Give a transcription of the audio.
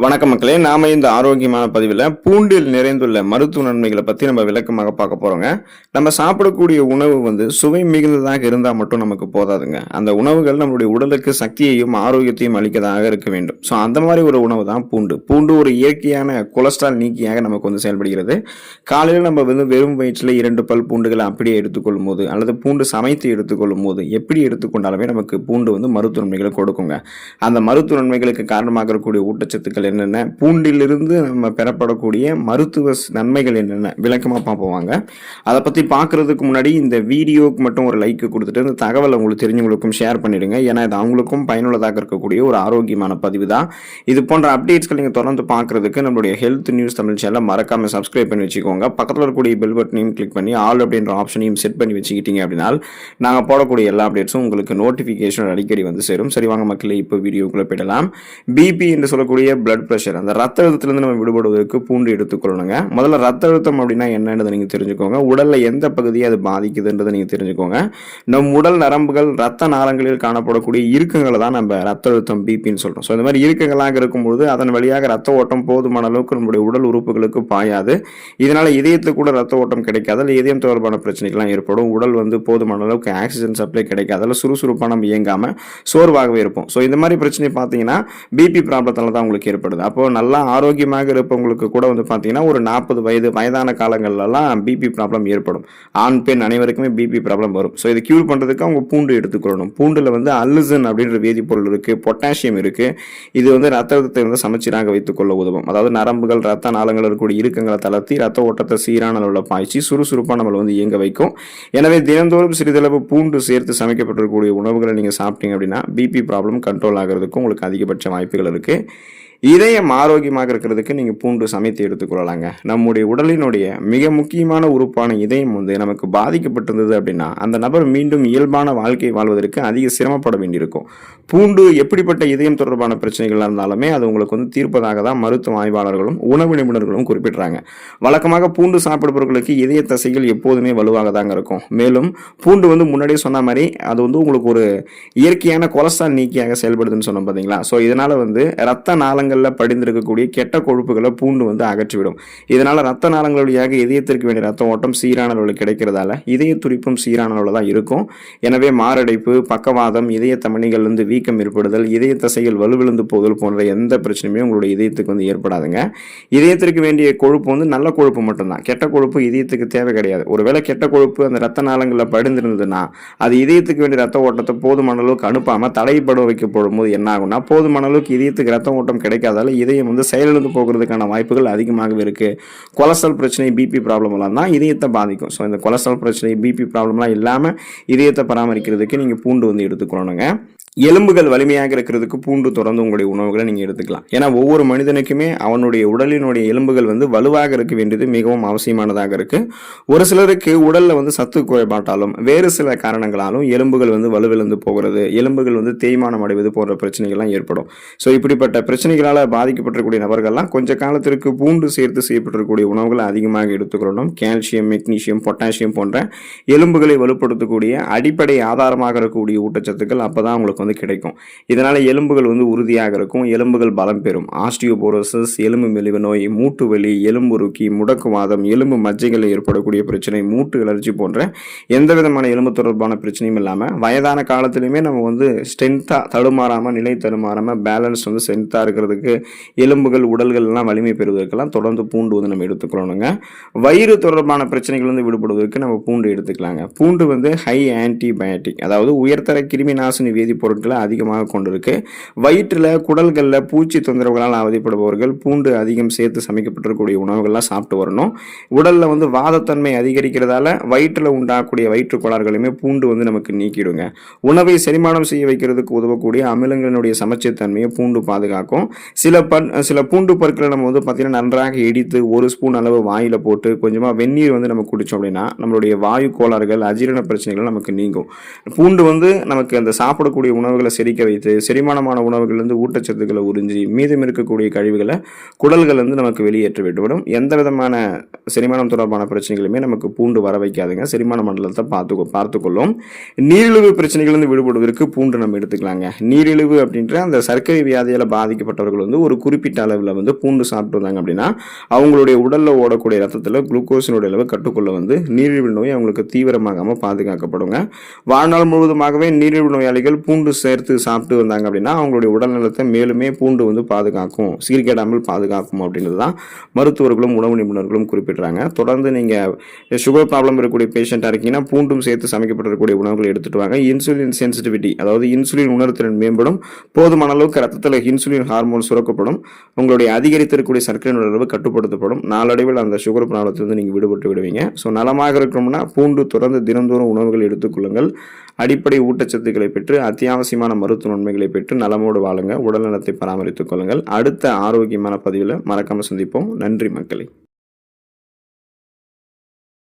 வணக்கம் மக்களே, நாம இந்த ஆரோக்கியமான பதிவில் பூண்டில் நிறைந்துள்ள மருத்துவ நன்மைகளை பற்றி நம்ம விளக்கமாக பார்க்க போகிறோங்க. நம்ம சாப்பிடக்கூடிய உணவு சுவை மிகுந்ததாக இருந்தால் மட்டும் நமக்கு போதாதுங்க. அந்த உணவுகள் நம்மளுடைய உடலுக்கு சக்தியையும் ஆரோக்கியத்தையும் அளிக்கதாக இருக்க வேண்டும். ஸோ அந்த மாதிரி ஒரு உணவு தான் பூண்டு. பூண்டு ஒரு இயற்கையான கொலஸ்ட்ரால் நீக்கியாக நமக்கு செயல்படுகிறது. காலையில் நம்ம வெறும் வயிற்றில் 2 பல் பூண்டுகளை அப்படியே எடுத்துக்கொள்ளும் போது அல்லது பூண்டு சமைத்து எடுத்துக்கொள்ளும் போது எப்படி எடுத்துக்கொண்டாலுமே நமக்கு பூண்டு மருத்துவ நன்மைகளை கொடுக்குங்க. அந்த மருத்துவ நன்மைகளுக்கு காரணமாக இருக்கக்கூடிய ஊட்டச்சத்துக்கள் என்னென்ன, பூண்டிலிருந்து நம்ம பெறப்படக்கூடிய மருத்துவ நன்மைகள் என்னென்ன விளக்கமாக பார்ப்போம். அதை பற்றி பார்க்கறதுக்கு முன்னாடி இந்த வீடியோக்கு மட்டும் ஒரு லைக் கொடுத்துட்டு இந்த தகவலை உங்களுக்கு தெரிஞ்சவங்களுக்கும் ஷேர் பண்ணிடுங்க. ஏன்னா இது அவங்களுக்கும் பயனுள்ளதாக இருக்கக்கூடிய ஒரு ஆரோக்கியமான பதிவு தான். இது போன்ற அப்டேட்ஸ்கள் நீங்கள் தொடர்ந்து பார்க்கறதுக்கு நம்மளுடைய ஹெல்த் நியூஸ் தமிழ் சேனலை மறக்காம சப்ஸ்கிரைப் பண்ணி வச்சுக்கோங்க. பக்கத்தில் இருக்கக்கூடிய பெல் பட்டனையும் கிளிக் பண்ணி ஆல் அப்படின்ற ஆப்ஷனையும் செட் பண்ணி வச்சுக்கிட்டீங்க அப்படின்னா நாங்கள் போடக்கூடிய எல்லா அப்டேட்ஸும் உங்களுக்கு நோட்டிஃபிகேஷன் அடிக்கடி சேரும். சரி வாங்க மக்களே, இப்போ வீடியோக்குள்ளே போயிடலாம். பிபி என்று சொல்லக்கூடிய பிளட் பிரஷர், அந்த ரத்த அழுத்தத்திலிருந்து நம்ம விடுபடுவதற்கு பூண்டு எடுத்துக்கொள்ளணுங்க. முதல்ல ரத்த அழுத்தம் அப்படின்னா என்னன்றதை நீங்க தெரிஞ்சுக்கோங்க. உடல்ல எந்த பகுதியை அது பாதிக்குதுன்றதை நீங்க தெரிஞ்சுக்கோங்க. நம் உடல் நரம்புகள் ரத்த நாளங்களில் காணப்படக்கூடிய இறுக்கங்களை தான் நம்ம ரத்த அழுத்தம் பிபின்னு சொல்றோம். ஸோ இந்த மாதிரி இறுக்கங்களாக இருக்கும்போது அதன் வழியாக ரத்த ஓட்டம் போதுமான அளவுக்கு நம்முடைய உடல் உறுப்புகளுக்கு பாயாது. இதனால இதயத்துக்கு கூட ரத்த ஓட்டம் கிடைக்காது, இதயம் தொடர்பான பிரச்சனைகள்லாம் ஏற்படும். உடல் போதுமான அளவுக்கு ஆக்சிஜன் சப்ளை கிடைக்காது, சுறுசுறுப்பாக நம்ம இயங்காம சோர்வாகவே இருப்போம். ஸோ இந்த மாதிரி பிரச்சனை பார்த்தீங்கன்னா பிபி ப்ராப்ளத்தால தான் உங்களுக்கு ஏற்படுது. அப்போ நல்லா ஆரோக்கியமாக இருப்பவங்களுக்கு கூட பார்த்தீங்கன்னா ஒரு 40 வயதான காலங்கள்லாம் பிபி ப்ராப்ளம் ஏற்படும். ஆண் பெண் அனைவருக்குமே பிபி ப்ராப்ளம் வரும். ஸோ இதை கியூர் பண்ணுறதுக்கு அவங்க பூண்டு எடுத்துக்கொள்ளணும். பூண்டில் அல்லுசின் அப்படின்ற வேதிப்பொருள் இருக்கு, பொட்டாசியம் இருக்கு. இது ரத்த அழுத்தத்தை சமச்சீராக வைத்துக்கொள்ள உதவும். அதாவது நரம்புகள் ரத்த நாளங்கள் இருக்கக்கூடிய இறுக்கங்களை தளர்த்தி ரத்த ஓட்டத்தை சீரான அளவில் பாய்ச்சி சுறுசுறுப்பாக நம்மளை இயங்க வைக்கும். எனவே தினந்தோறும் சிறிதளவு பூண்டு சேர்த்து சமைக்கப்பட்டிருக்கக்கூடிய உணவுகளை நீங்கள் சாப்பிட்டீங்க அப்படின்னா பிபி ப்ராப்ளம் கண்ட்ரோல் ஆகிறதுக்கு உங்களுக்கு அதிகபட்ச வாய்ப்புகள் இருக்கு. இதயம் ஆரோக்கியமாக இருக்கிறதுக்கு நீங்கள் பூண்டு சமைத்து எடுத்துக்கொள்ளலாங்க. நம்முடைய உடலினுடைய மிக முக்கியமான உறுப்பான இதயம் நமக்கு பாதிக்கப்பட்டிருந்தது அப்படின்னா அந்த நபர் மீண்டும் இயல்பான வாழ்க்கை வாழ்வதற்கு அதிக சிரமப்பட வேண்டியிருக்கும். பூண்டு எப்படிப்பட்ட இதயம் தொடர்பான பிரச்சனைகள் இருந்தாலுமே அது உங்களுக்கு தீர்ப்பதாக தான் மருத்துவ ஆய்வாளர்களும் உணவு நிபுணர்களும் குறிப்பிடுறாங்க. வழக்கமாக பூண்டு சாப்பிடுபவர்களுக்கு இதய தசைகள் எப்போதுமே வலுவாக தாங்க இருக்கும். மேலும் பூண்டு முன்னாடியே சொன்ன மாதிரி அது உங்களுக்கு ஒரு இயற்கையான கொலஸ்ட்ரால் நீக்கியாக செயல்படுதுன்னு சொன்னோம் பார்த்தீங்களா. ஸோ இதனால ரத்த நாளங்கள் படிந்திருக்கக்கூடிய கெட்ட கொழுப்புகளை பூண்டு அகற்றிவிடும். இதனால ரத்த நாளங்கள் வழியாக இதயத்திற்கு வேண்டிய ரத்த ஓட்டம் சீரான அளவில் கிடைக்கிறதால இதய துடிப்பும் சீரான அளவில் தான் இருக்கும். எனவே மாரடைப்பு, பக்கவாதம், இதய தமனிகள் வீக்கம் ஏற்படுதல், இதய தசைகள் வலுவிழந்து போதல் போன்ற எந்த பிரச்சனையுமே உங்களுடைய இதயத்துக்கு ஏற்படாதுங்க. இதயத்திற்கு வேண்டிய கொழுப்பு நல்ல கொழுப்பு மட்டும்தான், கெட்ட கொழுப்பு இதயத்துக்கு தேவை கிடையாது. ஒருவேளை கெட்ட கொழுப்பு அந்த ரத்த நாளங்களில் படிந்திருந்ததுன்னா அது இதயத்துக்கு வேண்டிய ரத்த ஓட்டத்தை போதுமான அளவுக்கு அனுப்பாம தடைப்பட வைக்கப்படும் போது என்ன ஆகும்னா போதுமான அளவுக்கு இதயத்துக்கு ரத்த ஓட்டம் கிடைக்காதால இதயம் செயலிழந்து போகிறதுக்கான வாய்ப்புகள் அதிகமாகவே இருக்கு. கொலஸ்ட்ரால் பிரச்சனை, பிபி ப்ராப்ளம் எல்லாம் தான் இதயத்தை பாதிக்கும். ஸோ இந்த கொலஸ்ட்ரால் பிரச்சனை, பிபி ப்ராப்ளம்லாம் இல்லாமல் இதயத்தை பராமரிக்கிறதுக்கு நீங்கள் பூண்டு எடுத்துக்கொள்ளணுங்க. எலும்புகள் வலிமையாக இருக்கிறதுக்கு பூண்டு தொடர்ந்து உங்களுடைய உணவுகளை நீங்கள் எடுத்துக்கலாம். ஏன்னா ஒவ்வொரு மனிதனுக்குமே அவனுடைய உடலினுடைய எலும்புகள் வலுவாக இருக்க வேண்டியது மிகவும் அவசியமானதாக இருக்கு. ஒரு சிலருக்கு உடல்ல சத்து குறைபாட்டாலும் வேறு சில காரணங்களாலும் எலும்புகள் வலுவிழந்து போகிறது, எலும்புகள் தேய்மானம் அடைவது போன்ற பிரச்சனைகள்லாம் ஏற்படும். ஸோ இப்படிப்பட்ட பிரச்சனைகளால் பாதிக்கப்பட்டிருக்கக்கூடிய நபர்கள்லாம் கொஞ்ச காலத்திற்கு பூண்டு சேர்த்து செய்யப்பட்டிருக்கக்கூடிய உணவுகளை அதிகமாக எடுத்துக்கொள்ளணும். கால்சியம், மெக்னீசியம், பொட்டாசியம் போன்ற எலும்புகளை வலுப்படுத்தக்கூடிய அடிப்படை ஆதாரமாக இருக்கக்கூடிய ஊட்டச்சத்துக்கள் அப்பதான் உங்களுக்கு கிடைக்கும். இதனால எலும்புகள் உறுதியாக இருக்கும், எலும்புகள் பலம் பெறும். ஆஸ்டியோபோரோசிஸ், எலும்பு மெலிவு நோய், மூட்டு வலி, எலும்புருக்கி, முடக்குவாதம், எலும்பு மஜ்ஜைகளில் ஏற்படக்கூடிய பிரச்சனை, மூட்டு அலர்ஜி போன்ற எந்த விதமான எலும்பு தொடர்பான பிரச்சனையும் இல்லாமல் வயதான காலத்திலுமே நம்ம ஸ்ட்ரென்த்தா தடுமாறாம, நிலை தடுமாறாம, பேலன்ஸ் ஸ்ட்ரென்த்தா இருக்கிறதுக்கு, எலும்புகள் உடல்கள் எல்லாம் வலிமை பெறுவதற்கெல்லாம் தொடர்ந்து பூண்டு நம்ம எடுத்துக்கொள்ளணுங்க. வயிறு தொடர்பான பிரச்சனைகள் விடுபடுவதற்கு நம்ம பூண்டு எடுத்துக்கலாங்க. பூண்டு ஹை ஆன்டிபயோட்டிக், அதாவது உயர்தர கிருமி நாசினி வேதிப்பொருட்களை அதிகமாக கொண்டிருக்கு. வயிற்றுல, குடல்கள்ல பூச்சி தொந்தரவுகளால் அவதிப்படுபவர்கள் பூண்டு அதிகம் சேர்த்து சமைக்கப்பட்டிருக்கக்கூடிய உணவுகள்லாம் சாப்பிட்டு வரணும். உடல்ல வாதத்தன்மை அதிகரிக்கிறதால வயிற்றுல உண்டாகக்கூடிய வயிற்று கோளாறுகளையுமே பூண்டு நமக்கு நீக்கிடுங்க. உணவை செரிமானம் செய்ய வைக்கிறதுக்கு உதவக்கூடிய அமிலங்களினுடைய சமச்சீர்தன்மையை பூண்டு பாதுகாக்கும். சில பூண்டு பொருட்களை நம்ம பார்த்தீங்கன்னா நன்றாக இடித்து 1 ஸ்பூன் அளவு வாயில போட்டு கொஞ்சமா வெந்நீர் நம்ம குடிச்சோம் அப்படின்னா நம்மளுடைய வாயு கோளாறுகள், அஜீரண பிரச்சனைகள் நமக்கு நீங்கும். பூண்டு நமக்கு அந்த சாப்பிடக்கூடிய உணவுகளை செரிக்க வைத்து செரிமானமான உணவுகள்லேருந்து ஊட்டச்சத்துக்களை உறிஞ்சி மீதம் இருக்கக்கூடிய கழிவுகளை குடல்கள் வந்து நமக்கு வெளியேற்றி விட்டுவிடும். எந்த விதமான செரிமானம் தொடர்பான பிரச்சனைகளுமே நமக்கு பூண்டு வர வைக்காதுங்க. செரிமான மண்டலத்தை பார்த்துக்கொள்ளும். நீரிழிவு பிரச்சனைகள்லேருந்து விடுபடுவதற்கு பூண்டு நம்ம எடுத்துக்கலாங்க. நீரிழிவு அப்படின்ற அந்த சர்க்கரை வியாதியால் பாதிக்கப்பட்டவர்கள் வந்து ஒரு குறிப்பிட்ட அளவில் வந்து பூண்டு சாப்பிட்டு வந்தாங்க அப்படின்னா அவங்களுடைய உடலில் ஓடக்கூடிய ரத்தத்தில் குளுக்கோஸினுடைய அளவு கட்டுக்குள்ள வந்து நீரிழிவு நோய் அவங்களுக்கு தீவிரமாகாமல் பாதுகாக்கப்படுங்க. வாழ்நாள் முழுவதுமாகவே நீரிழிவு நோயாளிகள் பூண்டு சேர்த்து சாப்பிட்டு வந்தாங்க அப்படின்னா அவங்களுடைய உடல் நலத்தை மேலுமே பூண்டு வந்து பாதுகாக்கும், சீர்கேடாமல் பாதுகாக்கும் அப்படின்றது தான் மருத்துவர்களும் உணவு நிபுணர்களும் குறிப்பிட்றாங்க. தொடர்ந்து நீங்கள் சுகர் ப்ராப்ளம் இருக்கக்கூடிய பேஷண்ட்டாக இருக்கீங்கன்னா பூண்டும் சேர்த்து சமைக்கப்பட்டிருக்கக்கூடிய உணவுகள் எடுத்துட்டு வாங்க. இன்சுலின் சென்சிட்டிவிட்டி, அதாவது இன்சுலின் உணர்திறன் மேம்படும். போதுமான அளவுக்கு ரத்தத்தில் இன்சுலின் ஹார்மோன் சுரக்கப்படும். உங்களுடைய அதிகரித்திருக்கக்கூடிய சர்க்கரை அளவு கட்டுப்படுத்தப்படும். நாளடைவில் அந்த சுகர் ப்ராப்ளத்திலிருந்து நீங்கள் விடுபட்டு விடுவீங்க. ஸோ நலமாக இருக்கணும்னா பூண்டு தொடர்ந்து தினந்தோறும் உணவுகள் எடுத்துக்கொள்ளுங்கள். அடிப்படை ஊட்டச்சத்துக்களை பெற்று அத்தியாவசியமான மருத்துவ நன்மைகளை பெற்று நலமோடு வாழுங்க. உடல் நலத்தை பராமரித்துக் கொள்ளுங்கள். அடுத்த ஆரோக்கியமான பதிவில் மறக்காம சந்திப்போம். நன்றி மக்களே.